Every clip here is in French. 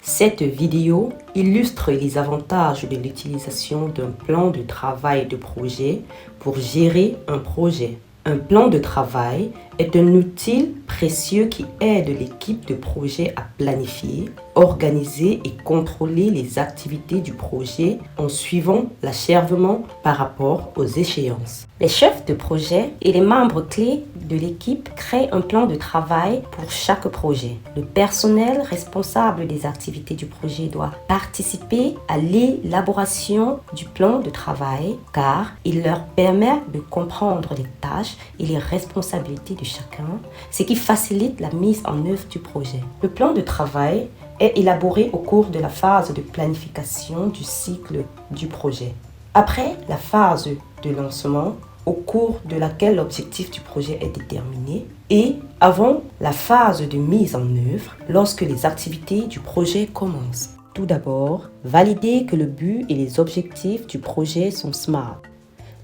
Cette vidéo illustre les avantages de l'utilisation d'un plan de travail de projet pour gérer un projet. Un plan de travail est un outil précieux qui aide l'équipe de projet à planifier, organiser et contrôler les activités du projet en suivant l'achèvement par rapport aux échéances. Les chefs de projet et les membres clés de l'équipe créent un plan de travail pour chaque projet. Le personnel responsable des activités du projet doit participer à l'élaboration du plan de travail car il leur permet de comprendre les tâches et les responsabilités de chacun, ce qui facilite la mise en œuvre du projet. Le plan de travail est élaboré au cours de la phase de planification du cycle du projet. Après la phase de lancement, au cours de laquelle l'objectif du projet est déterminé, et avant la phase de mise en œuvre, lorsque les activités du projet commencent. Tout d'abord, valider que le but et les objectifs du projet sont SMART.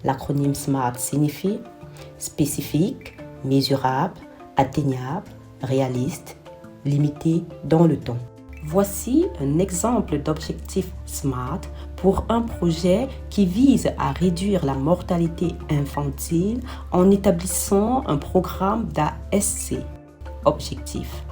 L'acronyme SMART signifie spécifique, mesurable, atteignable, réaliste, limité dans le temps. Voici un exemple d'objectif SMART pour un projet qui vise à réduire la mortalité infantile en établissant un programme d'ASC. Objectif: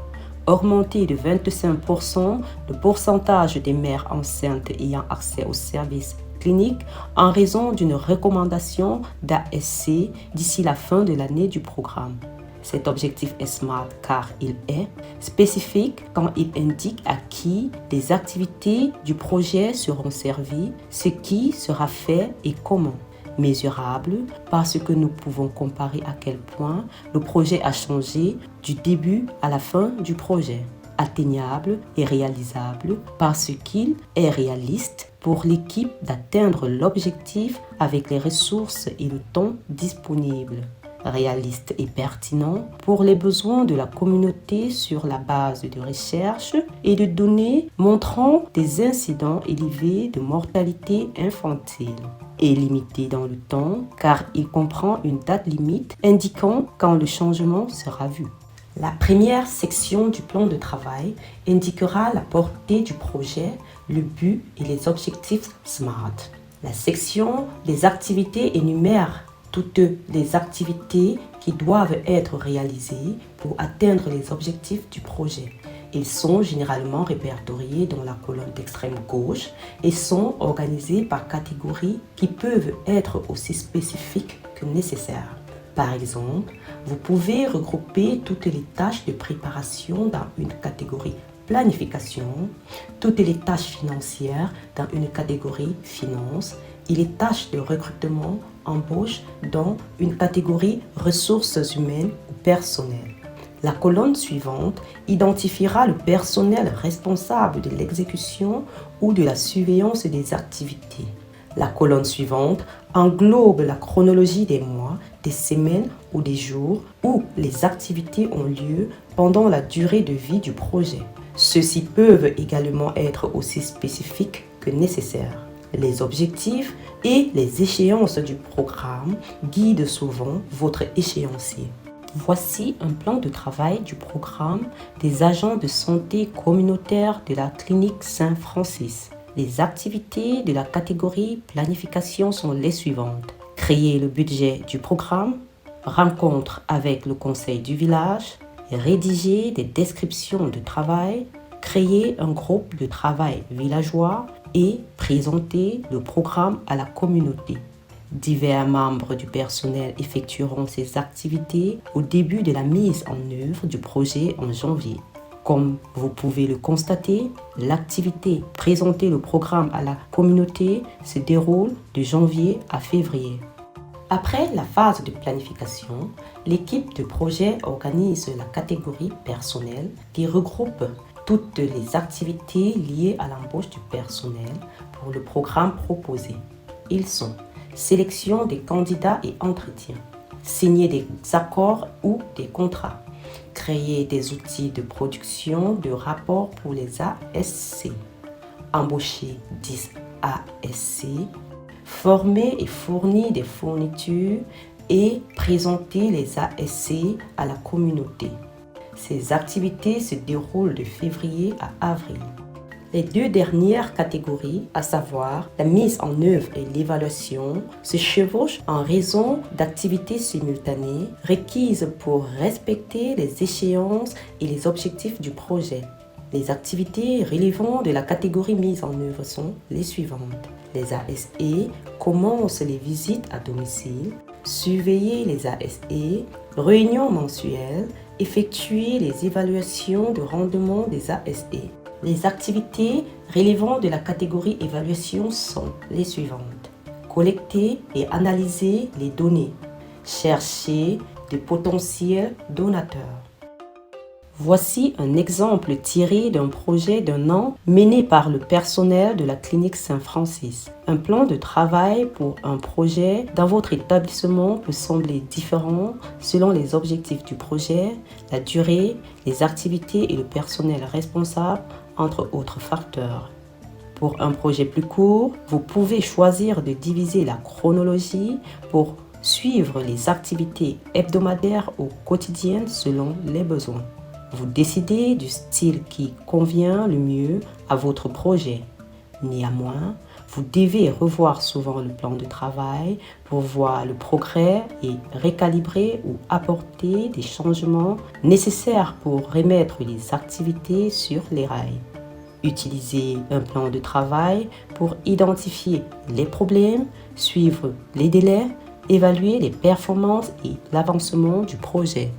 augmenter de 25% le pourcentage des mères enceintes ayant accès aux services cliniques en raison d'une recommandation d'ASC d'ici la fin de l'année du programme. Cet objectif est SMART car il est spécifique quand il indique à qui les activités du projet seront servies, ce qui sera fait et comment. Mesurable parce que nous pouvons comparer à quel point le projet a changé du début à la fin du projet. Atteignable et réalisable parce qu'il est réaliste pour l'équipe d'atteindre l'objectif avec les ressources et le temps disponibles. Réaliste et pertinent pour les besoins de la communauté sur la base de recherche et de données montrant des incidents élevés de mortalité infantile. Et limité dans le temps car il comprend une date limite indiquant quand le changement sera vu. La première section du plan de travail indiquera la portée du projet, le but et les objectifs SMART. La section des activités énumère toutes les activités qui doivent être réalisées pour atteindre les objectifs du projet. Ils sont généralement répertoriés dans la colonne d'extrême gauche et sont organisés par catégories qui peuvent être aussi spécifiques que nécessaires. Par exemple, vous pouvez regrouper toutes les tâches de préparation dans une catégorie planification, toutes les tâches financières dans une catégorie finance et les tâches de recrutement embauche dans une catégorie ressources humaines ou personnel. La colonne suivante identifiera le personnel responsable de l'exécution ou de la surveillance des activités. La colonne suivante englobe la chronologie des mois, des semaines ou des jours où les activités ont lieu pendant la durée de vie du projet. Ceux-ci peuvent également être aussi spécifiques que nécessaires. Les objectifs et les échéances du programme guident souvent votre échéancier. Voici un plan de travail du programme des agents de santé communautaire de la clinique Saint-Francis. Les activités de la catégorie planification sont les suivantes. Créer le budget du programme, rencontre avec le conseil du village, rédiger des descriptions de travail, créer un groupe de travail villageois et présenter le programme à la communauté. Divers membres du personnel effectueront ces activités au début de la mise en œuvre du projet en janvier. Comme vous pouvez le constater, l'activité présenter le programme à la communauté se déroule de janvier à février. Après la phase de planification, l'équipe de projet organise la catégorie personnel qui regroupe toutes les activités liées à l'embauche du personnel pour le programme proposé. Ils sont sélection des candidats et entretien, signer des accords ou des contrats, créer des outils de production de rapports pour les ASC, embaucher 10 ASC, former et fournir des fournitures et présenter les ASC à la communauté. Ces activités se déroulent de février à avril. Les deux dernières catégories, à savoir la mise en œuvre et l'évaluation, se chevauchent en raison d'activités simultanées requises pour respecter les échéances et les objectifs du projet. Les activités relevant de la catégorie mise en œuvre sont les suivantes. Les ASE commencent les visites à domicile, surveiller les ASE, réunions mensuelles, effectuer les évaluations de rendement des ASE. Les activités relevant de la catégorie évaluation sont les suivantes. Collecter et analyser les données. Chercher de potentiels donateurs. Voici un exemple tiré d'un projet d'1 an mené par le personnel de la clinique Saint-Francis. Un plan de travail pour un projet dans votre établissement peut sembler différent selon les objectifs du projet, la durée, les activités et le personnel responsable, entre autres facteurs. Pour un projet plus court, vous pouvez choisir de diviser la chronologie pour suivre les activités hebdomadaires ou quotidiennes selon les besoins. Vous décidez du style qui convient le mieux à votre projet. Néanmoins, vous devez revoir souvent le plan de travail pour voir le progrès et récalibrer ou apporter des changements nécessaires pour remettre les activités sur les rails. Utilisez un plan de travail pour identifier les problèmes, suivre les délais, évaluer les performances et l'avancement du projet.